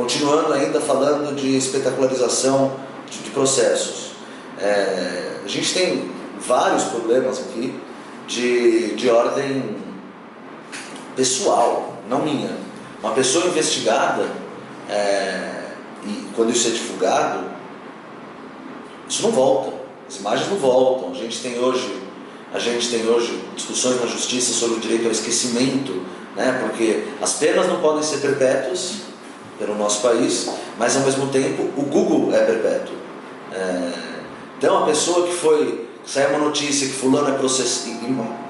continuando ainda falando de espetacularização de processos, a gente tem vários problemas aqui de ordem pessoal, não minha. Uma pessoa investigada, e quando isso é divulgado, isso não volta, as imagens não voltam. A gente tem hoje discussões na justiça sobre o direito ao esquecimento, né? Porque as penas não podem ser perpétuas pelo nosso país, mas ao mesmo tempo o Google é perpétuo. Então a pessoa que saiu uma notícia que fulano é processado,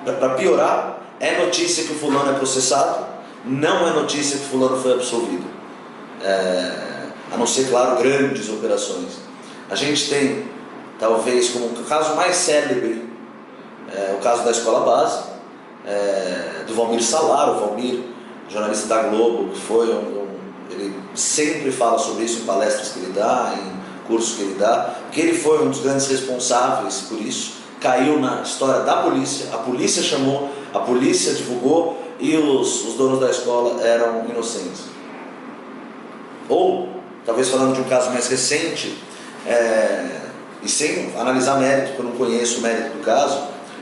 para piorar, é notícia que o fulano é processado, não é notícia que fulano foi absolvido, a não ser, claro, grandes operações. A gente tem, talvez, como o caso mais célebre, o caso da escola base, do Valmir Salar. O Valmir, jornalista da Globo, que foi ele sempre fala sobre isso em palestras que ele dá, em cursos que ele dá, que ele foi um dos grandes responsáveis por isso. Caiu na história da polícia, a polícia chamou, a polícia divulgou e os donos da escola eram inocentes. Ou, talvez falando de um caso mais recente, e sem analisar mérito, porque eu não conheço o mérito do caso,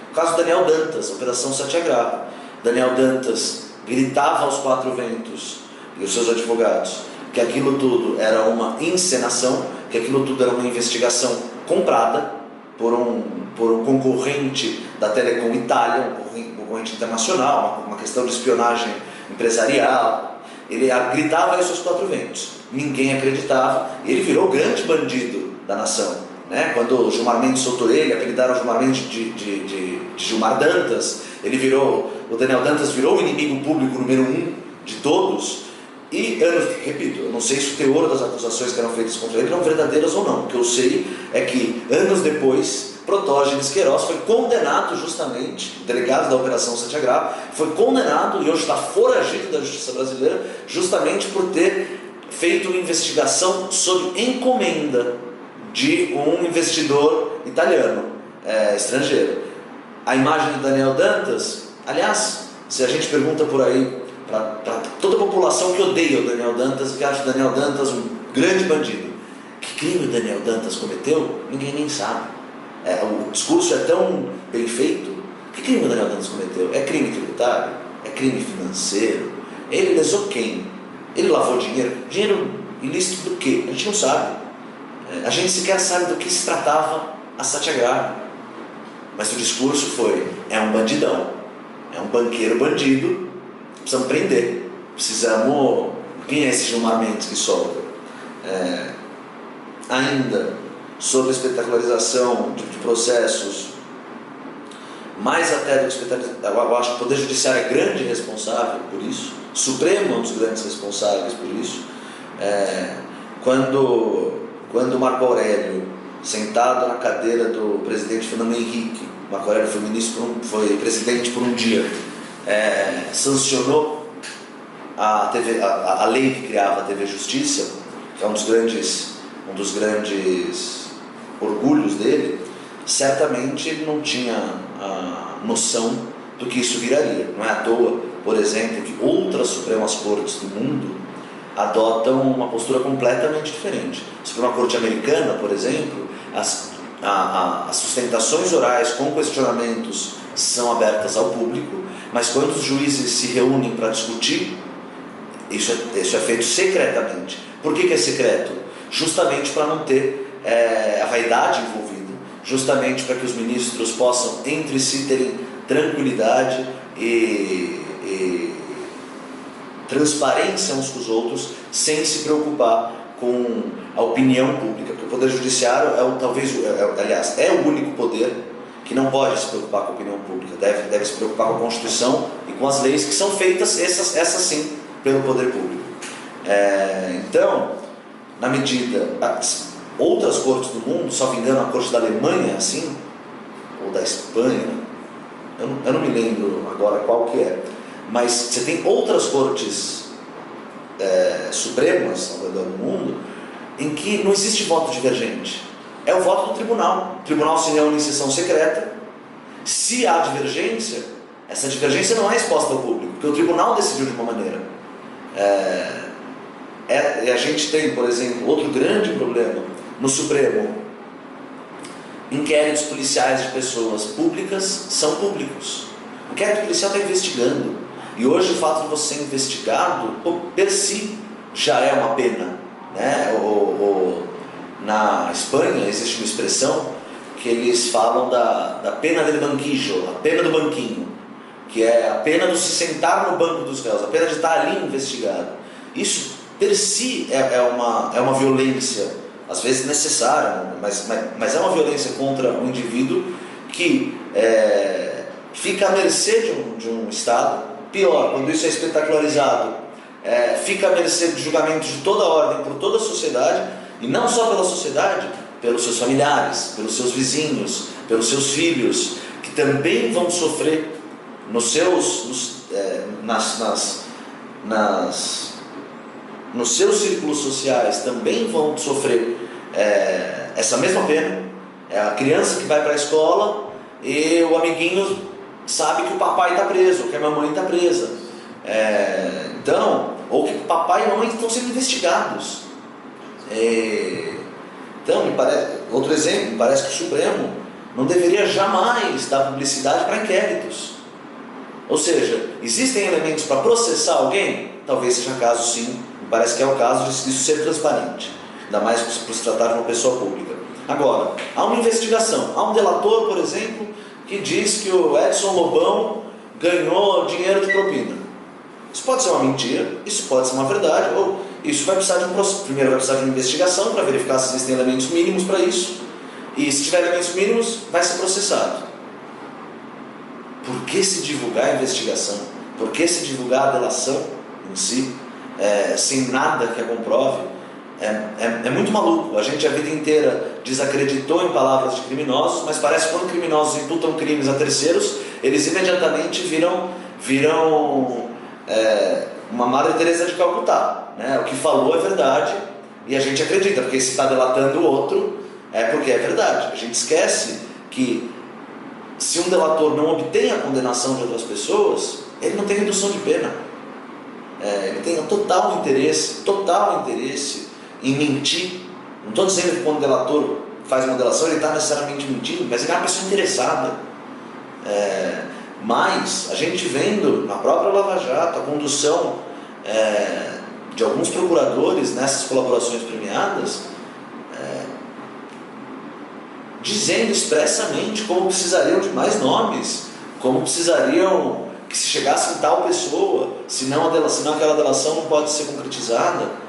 o caso do Daniel Dantas, Operação Satyagraha. Daniel Dantas gritava aos quatro ventos, e os seus advogados, que aquilo tudo era uma encenação, que aquilo tudo era uma investigação comprada por um concorrente da Telecom Itália, um concorrente internacional, uma questão de espionagem empresarial. Ele gritava isso aos quatro ventos, ninguém acreditava, e ele virou o grande bandido da nação, né? Quando o Gilmar Mendes soltou ele, apelidaram o Gilmar Mendes de Gilmar Dantas. O Daniel Dantas virou o inimigo público número 1 de todos. E, repito, eu não sei se o teor das acusações que eram feitas contra ele eram verdadeiras ou não. O que eu sei é que, anos depois, Protógenes Queiroz foi condenado justamente, o delegado da Operação Satyagraha, foi condenado e hoje está foragido da justiça brasileira, justamente por ter feito uma investigação sob encomenda de um investidor italiano, estrangeiro. A imagem do Daniel Dantas, aliás, se a gente pergunta por aí, para toda a população que odeia o Daniel Dantas, que acha o Daniel Dantas um grande bandido, que crime o Daniel Dantas cometeu, ninguém nem sabe. O discurso é tão bem feito. Que crime o Daniel Dantas cometeu? É crime tributário? É crime financeiro? Ele lesou quem? Ele lavou dinheiro? Dinheiro ilícito do quê? A gente não sabe. A gente sequer sabe do que se tratava a Satyagraha. Mas o discurso foi: é um bandidão, é um banqueiro bandido, precisamos prender, precisamos... Quem é esse Gilmar Mendes que solta? Ainda sobre a espetacularização de processos, mais até do que espetacularização, eu acho que o Poder Judiciário é grande responsável por isso, o Supremo é um dos grandes responsáveis por isso. Quando Marco Aurélio, sentado na cadeira do presidente Fernando Henrique, Marco Aurélio foi presidente por um dia, sancionou a lei que criava a TV Justiça, que é um dos grandes orgulhos dele, certamente ele não tinha a noção do que isso viraria. Não é à toa, por exemplo, que outras Supremas Cortes do mundo adotam uma postura completamente diferente. A Suprema Corte Americana, por exemplo, as sustentações orais com questionamentos são abertas ao público, mas quando os juízes se reúnem para discutir, isso é feito secretamente. Por que é secreto? Justamente para não ter a vaidade envolvida, justamente para que os ministros possam entre si terem tranquilidade e transparência uns com os outros, sem se preocupar com a opinião pública. Porque o Poder Judiciário é o único poder que não pode se preocupar com a opinião pública, deve se preocupar com a Constituição e com as leis que são feitas, essas sim, pelo poder público. Então, na medida, outras cortes do mundo, só me engano, a corte da Alemanha, assim, ou da Espanha, eu não me lembro agora qual que é, mas você tem outras cortes supremas ao redor do mundo em que não existe voto divergente, é o voto do tribunal. O tribunal se reúne em sessão secreta. Se há divergência, essa divergência não é exposta ao público, porque o tribunal decidiu de uma maneira. E a gente tem, por exemplo, outro grande problema no Supremo: inquéritos policiais de pessoas públicas são públicos. O inquérito policial está investigando, e hoje o fato de você ser investigado, per si, já é uma pena, né? Na Espanha existe uma expressão que eles falam da pena del banquillo, a pena do banquinho, que é a pena de se sentar no banco dos réus, a pena de estar ali investigado. Isso, per si, é uma violência, às vezes necessária, mas é uma violência contra um indivíduo que fica à mercê de um Estado. Pior, quando isso é espetacularizado, fica à mercê de julgamentos de toda a ordem, por toda a sociedade, e não só pela sociedade, pelos seus familiares, pelos seus vizinhos, pelos seus filhos, que também vão sofrer nos seus círculos sociais, também vão sofrer essa mesma pena. É a criança que vai para a escola e o amiguinho sabe que o papai está preso, que a mamãe está presa, ou que o papai e a mamãe estão sendo investigados. Então, outro exemplo, me parece que o Supremo não deveria jamais dar publicidade para inquéritos. Ou seja, existem elementos para processar alguém? Talvez seja caso, sim. Me parece que é o caso disso ser transparente, ainda mais por se tratar de uma pessoa pública. Agora, há uma investigação, há um delator, por exemplo, que diz que o Edson Lobão ganhou dinheiro de propina. Isso pode ser uma mentira, isso pode ser uma verdade, ou isso vai precisar primeiro vai precisar de uma investigação para verificar se existem elementos mínimos para isso, e se tiver elementos mínimos, vai ser processado. Por que se divulgar a investigação? Por que se divulgar a delação em si, sem nada que a comprove? É muito maluco. A gente a vida inteira desacreditou em palavras de criminosos, mas parece que quando criminosos imputam crimes a terceiros, eles imediatamente viram uma Madre Teresa de Calcutá, né? O que falou é verdade e a gente acredita, porque se está delatando o outro é porque é verdade. A gente esquece que se um delator não obtém a condenação de outras pessoas, ele não tem redução de pena. Ele tem total interesse em mentir. Não estou dizendo que quando o delator faz uma delação ele está necessariamente mentindo, mas ele é uma pessoa interessada. Mas a gente vendo na própria Lava Jato a condução de alguns procuradores nessas colaborações premiadas, dizendo expressamente como precisariam de mais nomes, como precisariam que se chegasse em tal pessoa, senão aquela delação não pode ser concretizada.